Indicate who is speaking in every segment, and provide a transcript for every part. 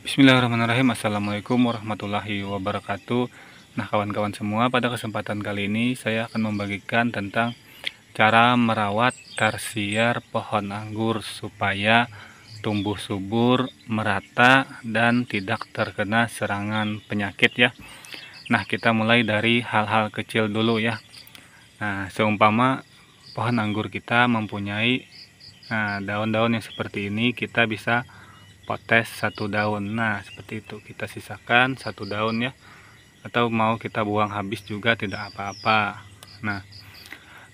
Speaker 1: Bismillahirrahmanirrahim. Assalamualaikum warahmatullahi wabarakatuh. Nah, kawan-kawan semua, pada kesempatan kali ini saya akan membagikan tentang cara merawat tersier pohon anggur supaya tumbuh subur, merata, dan tidak terkena serangan penyakit ya. Nah, kita mulai dari hal-hal kecil dulu ya. Nah, seumpama pohon anggur kita mempunyai daun-daun yang seperti ini, kita bisa potes satu daun. Nah, seperti itu, kita sisakan satu daun ya, atau mau kita buang habis juga tidak apa-apa. Nah,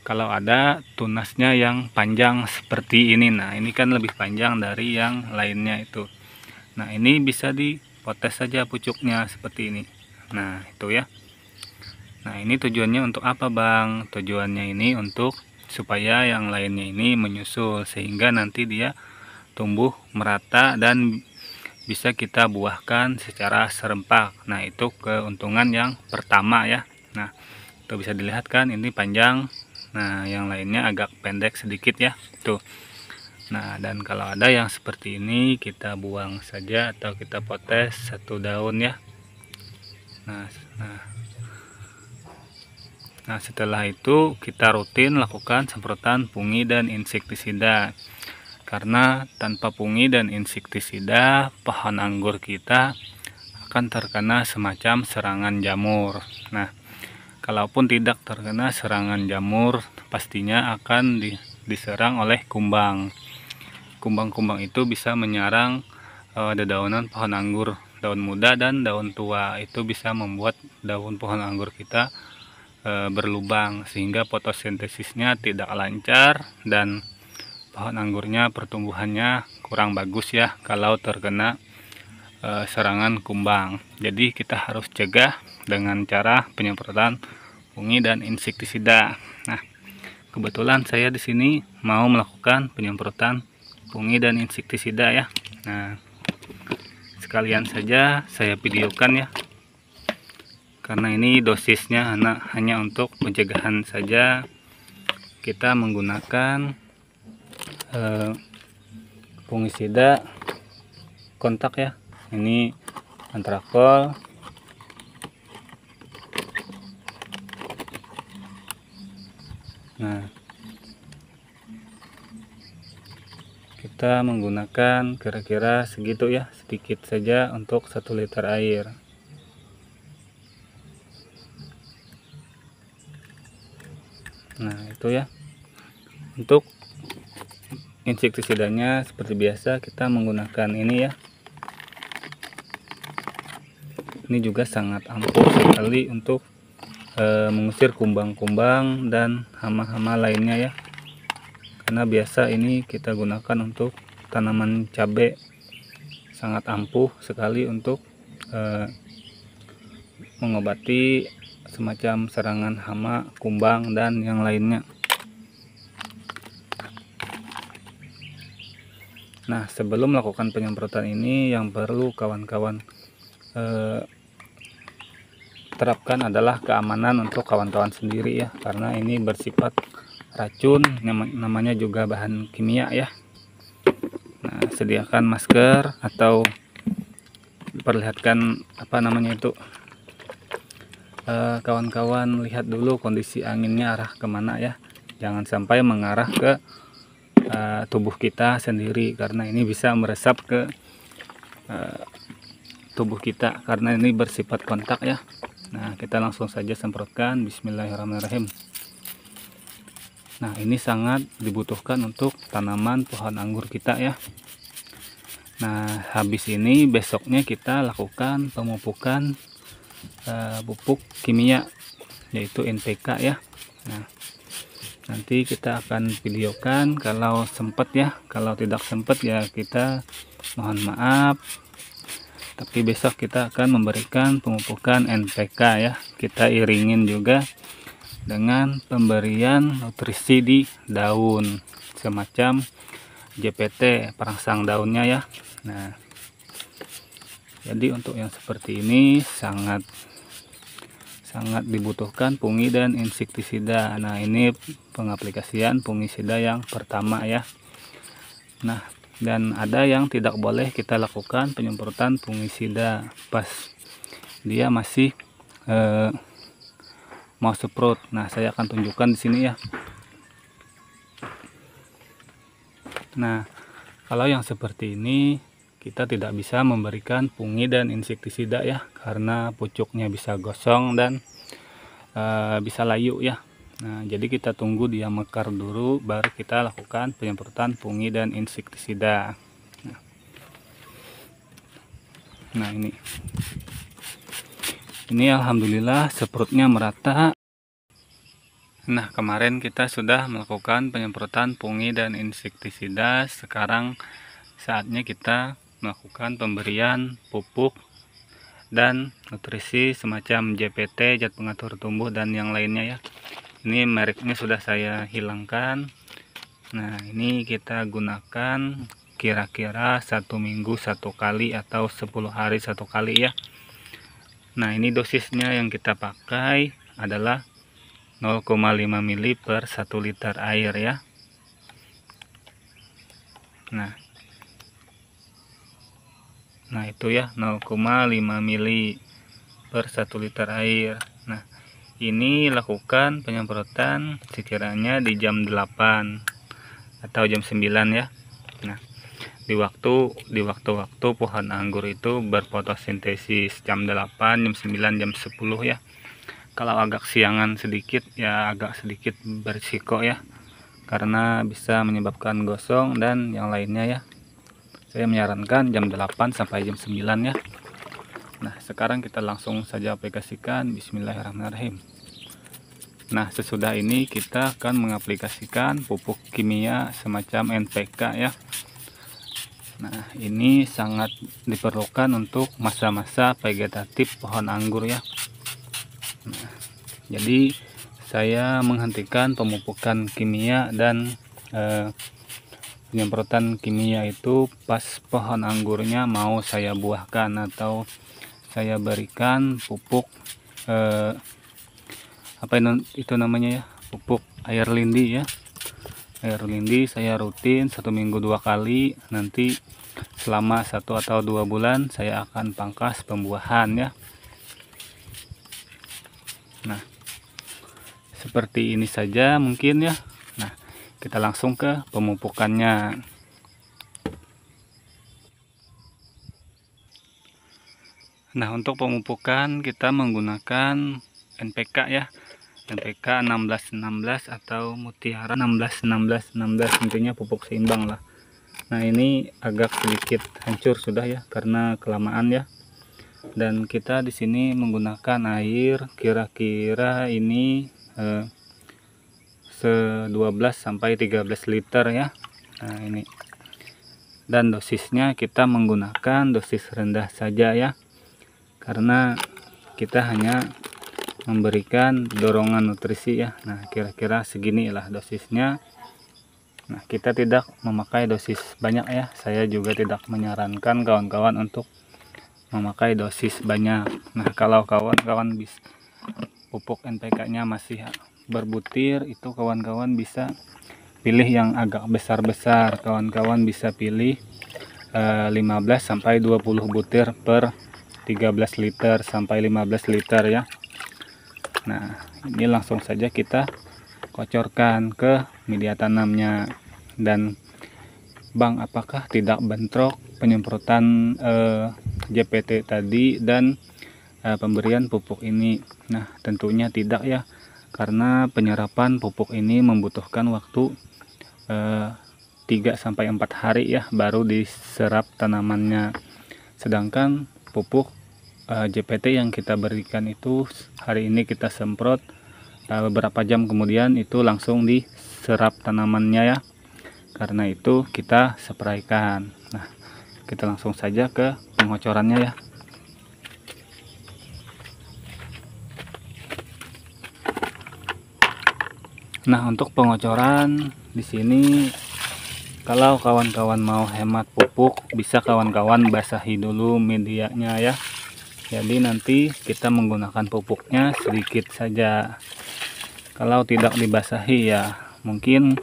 Speaker 1: kalau ada tunasnya yang panjang seperti ini, nah ini kan lebih panjang dari yang lainnya itu. Nah, ini bisa dipotes saja pucuknya seperti ini. Nah, itu ya. Nah, ini tujuannya untuk apa, Bang? Tujuannya ini untuk supaya yang lainnya ini menyusul, sehingga nanti dia tumbuh merata dan bisa kita buahkan secara serempak. Nah, itu keuntungan yang pertama ya. Nah, itu bisa dilihat kan, ini panjang. Nah, yang lainnya agak pendek sedikit ya. Tuh. Nah, dan kalau ada yang seperti ini, kita buang saja atau kita potes satu daun ya. Nah, setelah itu kita rutin lakukan semprotan fungi dan insektisida. Karena tanpa fungi dan insektisida, pohon anggur kita akan terkena semacam serangan jamur. Nah, kalaupun tidak terkena serangan jamur, pastinya akan diserang oleh kumbang. Kumbang-kumbang itu bisa menyerang dedaunan pohon anggur, daun muda dan daun tua. Itu bisa membuat daun pohon anggur kita berlubang, sehingga fotosintesisnya tidak lancar dan pohon anggurnya pertumbuhannya kurang bagus ya kalau terkena serangan kumbang. Jadi kita harus cegah dengan cara penyemprotan fungi dan insektisida. Nah, kebetulan saya di sini mau melakukan penyemprotan fungi dan insektisida ya. Nah, sekalian saja saya videokan ya. Karena ini dosisnya hanya untuk pencegahan saja. Kita menggunakan fungisida kontak ya. Ini antrakol. Nah, kita menggunakan kira-kira segitu ya, sedikit saja untuk 1 liter air. Nah, itu ya. Untuk insektisidanya seperti biasa kita menggunakan ini ya. Ini juga sangat ampuh sekali untuk mengusir kumbang-kumbang dan hama-hama lainnya ya. Karena biasa ini kita gunakan untuk tanaman cabai, sangat ampuh sekali untuk mengobati semacam serangan hama, kumbang, dan yang lainnya. Nah, sebelum melakukan penyemprotan ini, yang perlu kawan-kawan terapkan adalah keamanan untuk kawan-kawan sendiri ya, karena ini bersifat racun, namanya juga bahan kimia ya. Nah, sediakan masker atau perlihatkan apa namanya itu, kawan-kawan lihat dulu kondisi anginnya arah kemana ya, jangan sampai mengarah ke tubuh kita sendiri, karena ini bisa meresap ke tubuh kita karena ini bersifat kontak ya. Nah, kita langsung saja semprotkan. Bismillahirrahmanirrahim. Nah, ini sangat dibutuhkan untuk tanaman pohon anggur kita ya. Nah, habis ini besoknya kita lakukan pemupukan pupuk kimia, yaitu NPK ya. Nah, nanti kita akan videokan kalau sempat ya. Kalau tidak sempat ya kita mohon maaf. Tapi besok kita akan memberikan pemupukan NPK ya. Kita iringin juga dengan pemberian nutrisi di daun, semacam JPT, perangsang daunnya ya. Nah, jadi untuk yang seperti ini sangat dibutuhkan fungi dan insektisida. Nah, ini pengaplikasian fungisida yang pertama ya. Nah, Dan ada yang tidak boleh kita lakukan penyemprotan fungisida pas dia masih mau semprot. Nah, saya akan tunjukkan di sini ya. Nah, kalau yang seperti ini kita tidak bisa memberikan fungi dan insektisida ya, karena pucuknya bisa gosong dan bisa layu ya. Nah, jadi kita tunggu dia mekar dulu, baru kita lakukan penyemprotan fungi dan insektisida. Nah, ini alhamdulillah semprotnya merata. Nah, kemarin kita sudah melakukan penyemprotan fungi dan insektisida. Sekarang saatnya kita melakukan pemberian pupuk dan nutrisi semacam JPT, zat pengatur tumbuh, dan yang lainnya ya. Ini mereknya sudah saya hilangkan. Nah, ini kita gunakan kira-kira 1 minggu 1 kali atau 10 hari 1 kali ya. Nah, ini dosisnya yang kita pakai adalah 0,5 ml per 1 liter air ya. Nah itu ya, 0,5 ml per 1 liter air. Nah, ini lakukan penyemprotan sekiranya di jam 8 atau jam 9 ya. Nah, di waktu-waktu pohon anggur itu berfotosintesis, jam 8, jam 9, jam 10 ya. Kalau agak siangan sedikit ya agak sedikit berisiko ya, karena bisa menyebabkan gosong dan yang lainnya ya. Saya menyarankan jam 8 sampai jam 9 ya. Nah, sekarang kita langsung saja aplikasikan. Bismillahirrahmanirrahim. Nah, sesudah ini kita akan mengaplikasikan pupuk kimia semacam NPK ya. Nah, ini sangat diperlukan untuk masa-masa vegetatif pohon anggur ya. Nah, jadi saya menghentikan pemupukan kimia dan penyemprotan kimia itu pas pohon anggurnya mau saya buahkan atau saya berikan pupuk apa itu namanya ya, pupuk air lindi ya. Air lindi saya rutin 1 minggu 2 kali. Nanti selama 1 atau 2 bulan saya akan pangkas pembuahan ya. Nah, seperti ini saja mungkin ya. Nah, kita langsung ke pemupukannya. Nah, untuk pemupukan kita menggunakan NPK ya. NPK 1616 atau Mutiara 1616, intinya pupuk seimbang lah. Nah, ini agak sedikit hancur sudah ya karena kelamaan ya. Dan kita di sini menggunakan air kira-kira ini 12 sampai 13 liter ya. Nah, ini. Dan dosisnya kita menggunakan dosis rendah saja ya. Karena kita hanya memberikan dorongan nutrisi ya. Nah, kira-kira segini lah dosisnya. Nah, kita tidak memakai dosis banyak ya. Saya juga tidak menyarankan kawan-kawan untuk memakai dosis banyak. Nah, kalau kawan-kawan bisa pupuk NPK-nya masih berbutir, itu kawan-kawan bisa pilih yang agak besar-besar. Kawan-kawan bisa pilih 15 sampai 20 butir per 13 liter sampai 15 liter ya. Nah, ini langsung saja kita kocorkan ke media tanamnya. Dan Bang, apakah tidak bentrok penyemprotan JPT tadi dan pemberian pupuk ini? Nah, tentunya tidak ya, karena penyerapan pupuk ini membutuhkan waktu 3 sampai 4 hari ya baru diserap tanamannya. Sedangkan pupuk JPT yang kita berikan itu hari ini kita semprot, beberapa jam kemudian itu langsung diserap tanamannya ya. Karena itu kita spraykan. Nah, kita langsung saja ke pengocorannya ya. Nah, untuk pengocoran di sini kalau kawan-kawan mau hemat pupuk, bisa kawan-kawan basahi dulu medianya ya. Jadi nanti kita menggunakan pupuknya sedikit saja. Kalau tidak dibasahi ya mungkin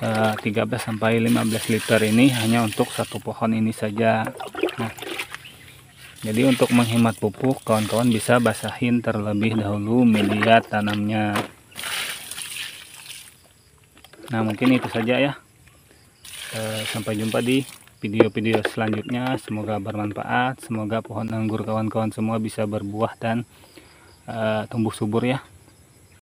Speaker 1: 13-15 liter ini hanya untuk satu pohon ini saja. Nah, jadi untuk menghemat pupuk, kawan-kawan bisa basahin terlebih dahulu media tanamnya. Nah, mungkin itu saja ya. Sampai jumpa di video-video selanjutnya. Semoga bermanfaat. Semoga pohon anggur kawan-kawan semua bisa berbuah dan tumbuh subur ya.